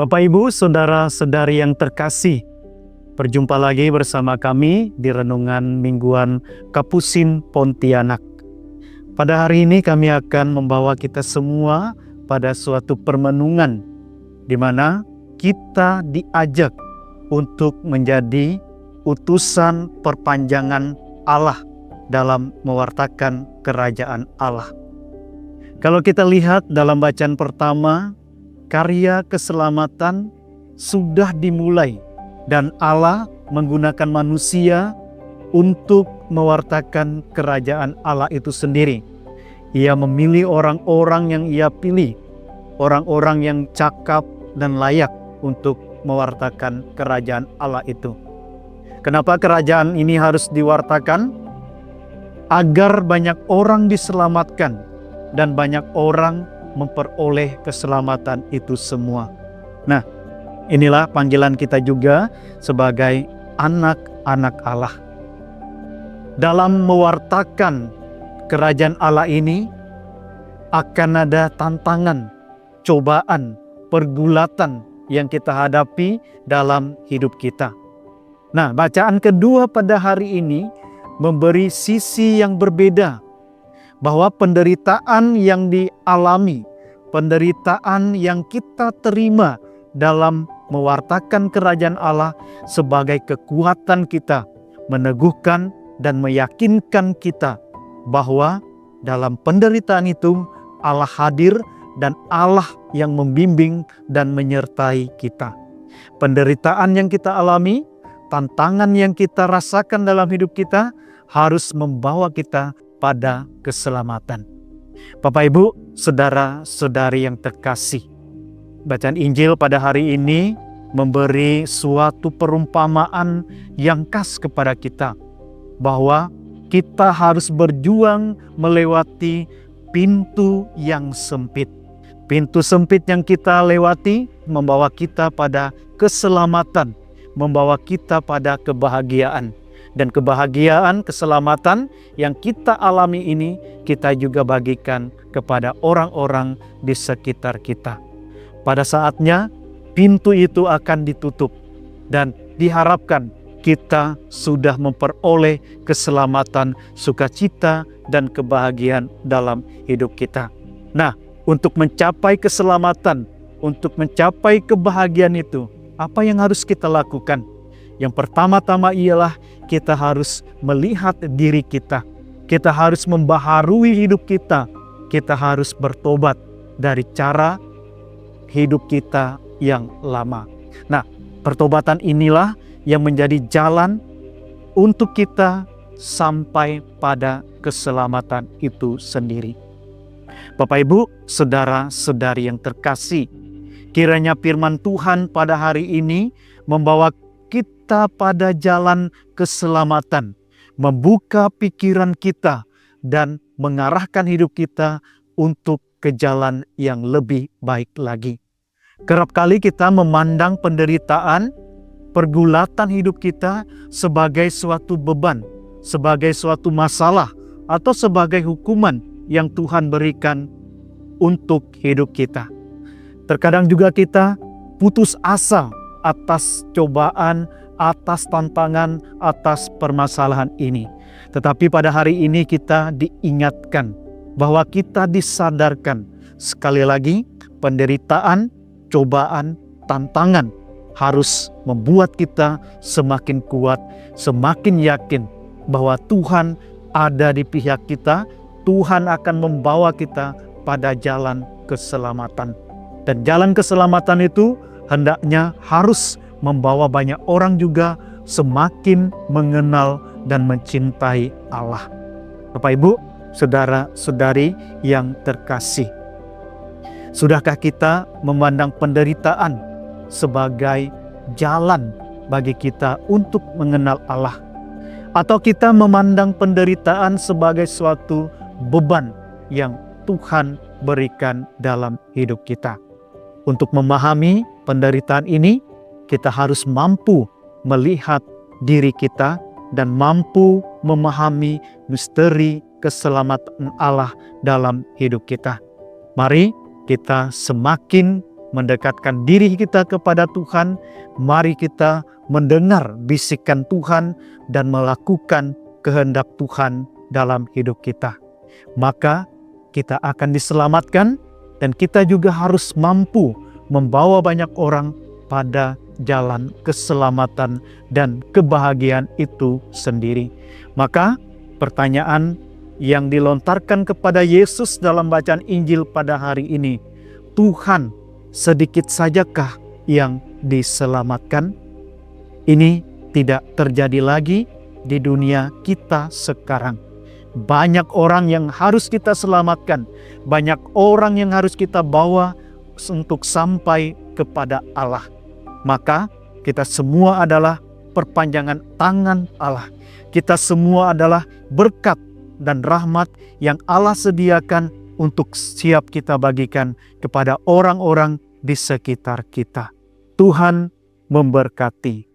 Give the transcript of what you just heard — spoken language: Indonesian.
Bapak, Ibu, saudara-saudari yang terkasih, berjumpa lagi bersama kami di Renungan Mingguan Kapusin Pontianak. Pada hari ini kami akan membawa kita semua pada suatu permenungan di mana kita diajak untuk menjadi utusan perpanjangan Allah dalam mewartakan kerajaan Allah. Kalau kita lihat dalam bacaan pertama, karya keselamatan sudah dimulai dan Allah menggunakan manusia untuk mewartakan kerajaan Allah itu sendiri. Ia memilih orang-orang yang Ia pilih, orang-orang yang cakap dan layak untuk mewartakan kerajaan Allah itu. Kenapa kerajaan ini harus diwartakan? Agar banyak orang diselamatkan dan banyak orang memperoleh keselamatan itu semua. Nah, inilah panggilan kita juga sebagai anak-anak Allah. Dalam mewartakan kerajaan Allah ini akan ada tantangan, cobaan, pergulatan yang kita hadapi dalam hidup kita. Nah, bacaan kedua pada hari ini memberi sisi yang berbeda, bahwa penderitaan yang dialami, penderitaan yang kita terima dalam mewartakan kerajaan Allah sebagai kekuatan kita, meneguhkan dan meyakinkan kita bahwa dalam penderitaan itu Allah hadir dan Allah yang membimbing dan menyertai kita. Penderitaan yang kita alami, tantangan yang kita rasakan dalam hidup kita harus membawa kita pada keselamatan. Bapak, Ibu, saudara-saudari yang terkasih, bacaan Injil pada hari ini memberi suatu perumpamaan yang khas kepada kita, bahwa kita harus berjuang melewati pintu yang sempit. Pintu sempit yang kita lewati membawa kita pada keselamatan, membawa kita pada kebahagiaan. Dan kebahagiaan, keselamatan yang kita alami ini kita juga bagikan kepada orang-orang di sekitar kita. Pada saatnya pintu itu akan ditutup dan diharapkan kita sudah memperoleh keselamatan, sukacita, dan kebahagiaan dalam hidup kita. Nah, untuk mencapai keselamatan, untuk mencapai kebahagiaan itu, apa yang harus kita lakukan? Yang pertama-tama ialah kita harus melihat diri kita. Kita harus membaharui hidup kita. Kita harus bertobat dari cara hidup kita yang lama. Nah, pertobatan inilah yang menjadi jalan untuk kita sampai pada keselamatan itu sendiri. Bapak, Ibu, saudara-saudari yang terkasih, kiranya firman Tuhan pada hari ini membawa kita pada jalan keselamatan, membuka pikiran kita dan mengarahkan hidup kita untuk ke jalan yang lebih baik lagi. Kerap kali kita memandang penderitaan, pergulatan hidup kita sebagai suatu beban, sebagai suatu masalah, atau sebagai hukuman yang Tuhan berikan untuk hidup kita. Terkadang juga kita putus asa atas cobaan, atas tantangan, atas permasalahan ini. Tetapi pada hari ini kita diingatkan bahwa kita disadarkan sekali lagi penderitaan, cobaan, tantangan harus membuat kita semakin kuat, semakin yakin bahwa Tuhan ada di pihak kita. Tuhan akan membawa kita pada jalan keselamatan. Dan jalan keselamatan itu hendaknya harus membawa banyak orang juga semakin mengenal dan mencintai Allah. Bapak, Ibu, saudara-saudari yang terkasih, sudahkah kita memandang penderitaan sebagai jalan bagi kita untuk mengenal Allah? Atau kita memandang penderitaan sebagai suatu beban yang Tuhan berikan dalam hidup kita? Untuk memahami penderitaan ini, kita harus mampu melihat diri kita dan mampu memahami misteri keselamatan Allah dalam hidup kita. Mari kita semakin mendekatkan diri kita kepada Tuhan. Mari kita mendengar bisikan Tuhan dan melakukan kehendak Tuhan dalam hidup kita. Maka kita akan diselamatkan dan kita juga harus mampu membawa banyak orang pada jalan keselamatan dan kebahagiaan itu sendiri. Maka pertanyaan yang dilontarkan kepada Yesus dalam bacaan Injil pada hari ini, Tuhan, sedikit sajakah yang diselamatkan? Ini tidak terjadi lagi di dunia kita sekarang. Banyak orang yang harus kita selamatkan, banyak orang yang harus kita bawa untuk sampai kepada Allah. Maka kita semua adalah perpanjangan tangan Allah. Kita semua adalah berkat dan rahmat yang Allah sediakan untuk siap kita bagikan kepada orang-orang di sekitar kita. Tuhan memberkati.